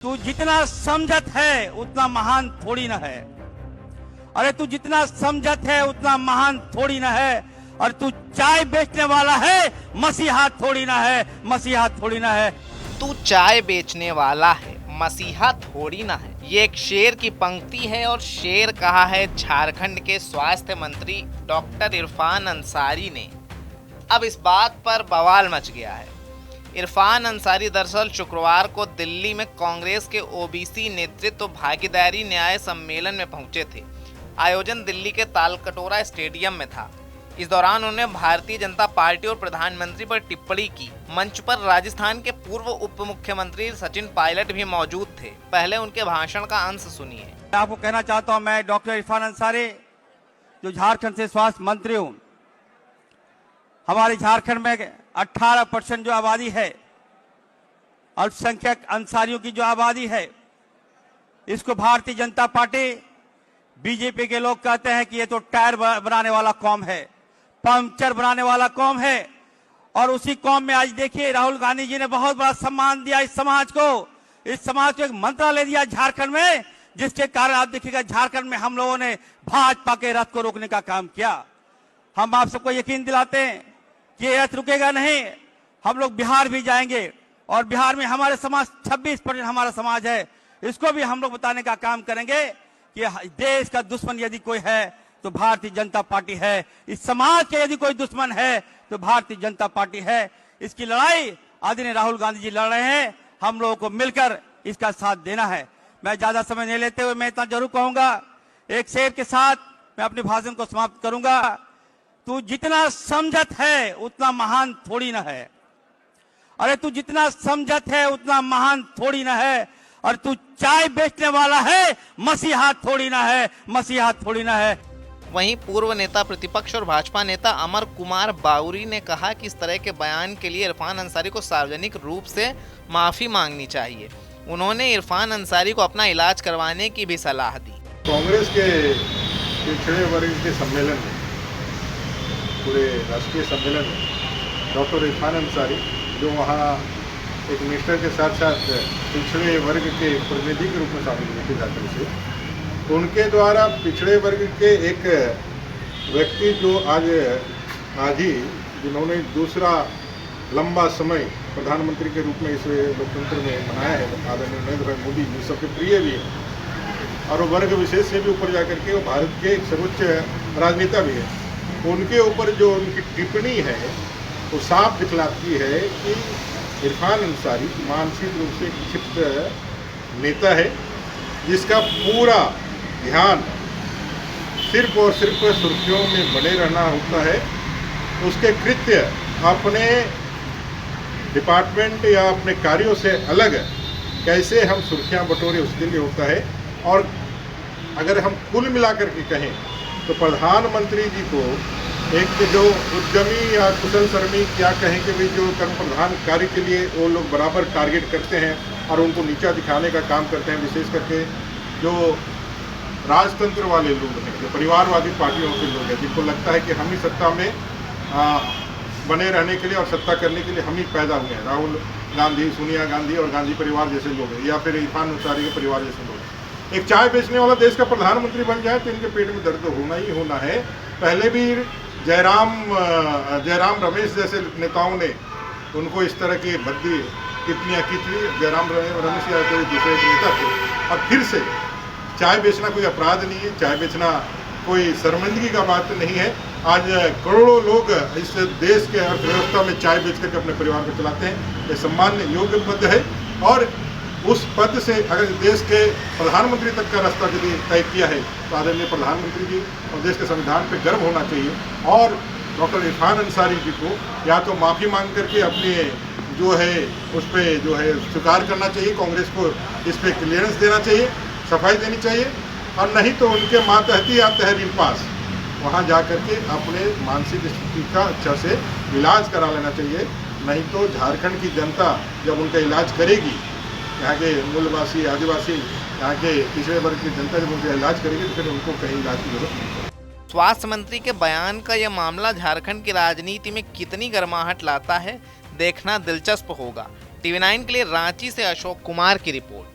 तू जितना समझत है उतना महान थोड़ी ना है। अरे तू जितना समझत है उतना महान थोड़ी ना है। और तू चाय बेचने वाला है, मसीहा थोड़ी ना है, मसीहा थोड़ी ना है। तू चाय बेचने वाला है, मसीहा थोड़ी ना है। ये एक शेर की पंक्ति है और शेर कहा है झारखंड के स्वास्थ्य मंत्री डॉक्टर इरफान अंसारी ने। अब इस बात पर बवाल मच गया है। इरफान अंसारी दरअसल शुक्रवार को दिल्ली में कांग्रेस के ओबीसी नेतृत्व भागीदारी न्याय सम्मेलन में पहुंचे थे। आयोजन दिल्ली के तालकटोरा स्टेडियम में था। इस दौरान उन्होंने भारतीय जनता पार्टी और प्रधानमंत्री पर टिप्पणी की। मंच पर राजस्थान के पूर्व उप मुख्यमंत्री सचिन पायलट भी मौजूद थे। पहले उनके भाषण का अंश सुनिए। आपको कहना चाहता हूं, मैं डॉक्टर इरफान अंसारी, जो झारखंड से स्वास्थ्य मंत्री हूं। हमारे झारखंड में 18% जो आबादी है, अल्पसंख्यक अंसारियों की जो आबादी है, इसको भारतीय जनता पार्टी, बीजेपी के लोग कहते हैं कि ये तो टायर बनाने वाला कौम है, पंक्चर बनाने वाला कौम है। और उसी कौम में आज देखिए राहुल गांधी जी ने बहुत बड़ा सम्मान दिया इस समाज को एक मंत्रालय दिया झारखंड में, जिसके कारण आप देखिएगा झारखंड में हम लोगों ने भाजपा के रथ को रोकने का काम किया। हम आप सबको यकीन दिलाते हैं कि ये रथ रुकेगा नहीं। हम लोग बिहार भी जाएंगे और बिहार में हमारे समाज 26% हमारा समाज है, इसको भी हम लोग बताने का काम करेंगे कि देश का दुश्मन यदि कोई है तो भारतीय जनता पार्टी है। इस समाज के यदि कोई दुश्मन है तो भारतीय जनता पार्टी है। इसकी लड़ाई आदरणीय राहुल गांधी जी लड़ रहे हैं, हम लोगों को मिलकर इसका साथ देना है। मैं ज्यादा समय नहीं लेते हुए मैं इतना जरूर कहूंगा, एक शेर के साथ मैं अपने भाषण को समाप्त करूंगा। तू जितना समझत है उतना महान थोड़ी ना है। अरे तू जितना समझत है उतना महान थोड़ी ना है। और तू चाय बेचने वाला है, मसीहा थोड़ी ना है, मसीहा थोड़ी ना है। वहीं पूर्व नेता प्रतिपक्ष और भाजपा नेता अमर कुमार बाउरी ने कहा कि इस तरह के बयान के लिए इरफान अंसारी को सार्वजनिक रूप से माफी मांगनी चाहिए। उन्होंने इरफान अंसारी को अपना इलाज करवाने की भी सलाह दी। कांग्रेस के पिछड़े वर्ग के सम्मेलन में, पूरे राष्ट्रीय सम्मेलन में डॉक्टर इरफान अंसारी, जो वहाँ एक मिनिस्टर के साथ साथ पिछड़े वर्ग के प्रतिनिधि के रूप में शामिल हुए थे झारखंड से, उनके द्वारा पिछड़े वर्ग के एक व्यक्ति जो आज ही जिन्होंने दूसरा लंबा समय प्रधानमंत्री के रूप में इस लोकतंत्र में बनाया है, आदरणीय नरेंद्र मोदी जी सबके प्रिय भी है और वो वर्ग विशेष से भी ऊपर जाकर के वो भारत के एक सर्वोच्च राजनेता भी है, उनके ऊपर जो उनकी टिप्पणी है वो साफ दिखलाती है कि इरफान अंसारी मानसिक रूप से क्षिप्त नेता है, जिसका पूरा ध्यान सिर्फ और सिर्फ सुर्खियों में बने रहना होता है। उसके कृत्य अपने डिपार्टमेंट या अपने कार्यों से अलग कैसे हम सुर्खियां बटोरे उसके लिए होता है। और अगर हम कुल मिलाकर के कहें तो प्रधानमंत्री जी को एक जो उद्यमी या कुशल श्रमी क्या कहें कि भाई जो कर्म प्रधान कार्य के लिए वो लोग बराबर टारगेट करते हैं और उनको नीचा दिखाने का काम करते हैं। विशेष करके जो राजतंत्र वाले लोग हैं, जो परिवारवादी पार्टियों के लोग हैं, जिनको लगता है कि हम ही सत्ता में बने रहने के लिए और सत्ता करने के लिए हम ही पैदा हुए हैं। राहुल गांधी, सोनिया गांधी और गांधी परिवार जैसे लोग हैं, या फिर इरफान अंसारी के परिवार जैसे लोग हैं। एक चाय बेचने वाला देश का प्रधानमंत्री बन जाए तो इनके पेट में दर्द होना ही होना है। पहले भी जयराम रमेश जैसे नेताओं ने उनको इस तरह की भद्दी टिप्पणियाँ की थी। जयराम रमेश या कोई दूसरे नेता थे। और फिर से चाय बेचना कोई अपराध नहीं है, चाय बेचना कोई शर्मिंदगी का बात नहीं है। आज करोड़ों लोग इस देश के अर्थव्यवस्था में चाय बेच करके अपने परिवार को चलाते हैं। ये सम्मान योग्य पद है और उस पद से अगर देश के प्रधानमंत्री तक का रास्ता यदि तय किया है तो आदरणीय प्रधानमंत्री जी और देश के संविधान पे गर्व होना चाहिए। और डॉक्टर इरफान अंसारी जी को या तो माफ़ी मांग करके अपने जो है उस पर जो है स्वीकार करना चाहिए, कांग्रेस को इस पर क्लियरेंस देना चाहिए, सफाई देनी चाहिए, और नहीं तो उनके मातहती या तहरीर पास वहाँ जा करके अपने मानसिक स्थिति का अच्छा से इलाज करा लेना चाहिए। नहीं तो झारखंड की जनता जब उनका इलाज करेगी, यहाँ के मूलवासी, आदिवासी, यहाँ के पिछड़े वर्ग की जनता जब उनका इलाज करेगी तो फिर उनको कहीं इलाज की जरूरत नहीं। स्वास्थ्य मंत्री के बयान का यह मामला झारखंड की राजनीति में कितनी गर्माहट लाता है, देखना दिलचस्प होगा। टीवी 9 के लिए रांची से अशोक कुमार की रिपोर्ट।